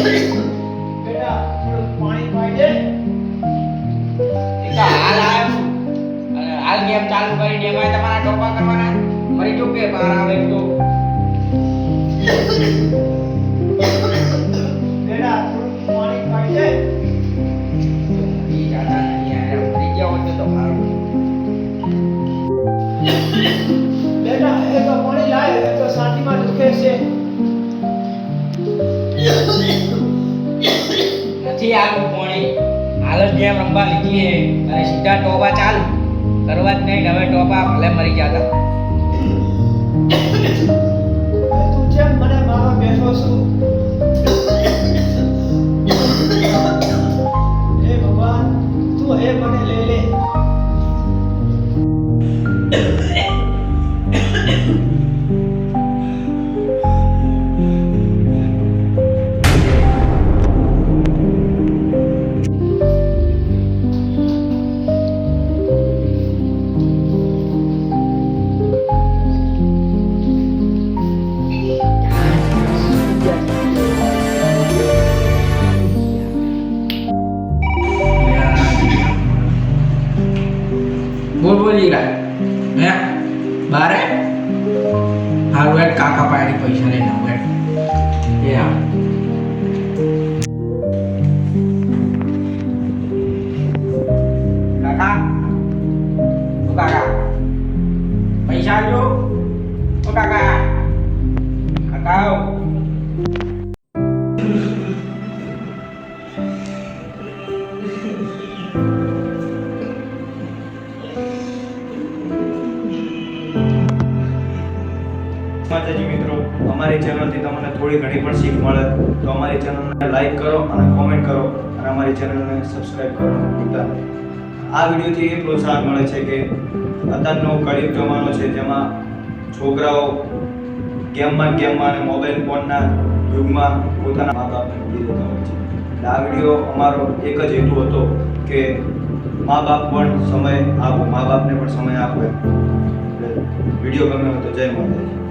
બેટા થોડું પાણી પાઈ દે. હાલ આવ્યો અને હાલ ગેમ ચાલુ કરીને એમાં તમારા ટોપા કરવાના મરી ચૂકે બહાર આવે તો બેટા થોડું પાણી પાઈ દે. ઈ જાતા નહીં યાર મરી ગયો હોત તો મારો બેટા એ તો પાણી લાય, એ તો છાતીમાં દુખે છે. નથી આવું પાણી હાલ જ ગેમ રમવા લીધી હે અને સીધા ટોપા ચાલુ કરવા જ નહીં હવે ટોપા ભલે મરી જતા તું જેમ મને મારવા બેઠો છું. હે ભગવાન તું હે મને લઈ લે. બોલ બોલી ગયા હે બારે હારું એક કાકા પાસેથી પૈસા લઈને આવું એ હા કાકા ઓ કાકા પૈસા આલજો ઓ કાકા કાકા માતાજી મિત્રો, અમારી ચેનલથી તમને થોડી ઘણી પણ શીખ મળે તો અમારી ચેનલને લાઈક કરો અને કોમેન્ટ કરો અને અમારી ચેનલને સબસ્ક્રાઇબ કરવાનું ભૂલતા નહીં. આ વિડીયોથી એ પ્રોત્સાહન મળે છે કે અત્યારનો કળિયુગ જમાનો છે જેમાં છોકરાઓ ગેમમાં અને મોબાઈલ ફોનના યુગમાં પોતાના મા બાપને ભૂલી જતા હોય છે. એટલે આ વિડીયો અમારો એક જ હેતુ હતો કે મા બાપ પણ સમય આપો, મા બાપને પણ સમય આપો. એટલે વિડીયો ગમ્યો હોય તો જય માતાજી.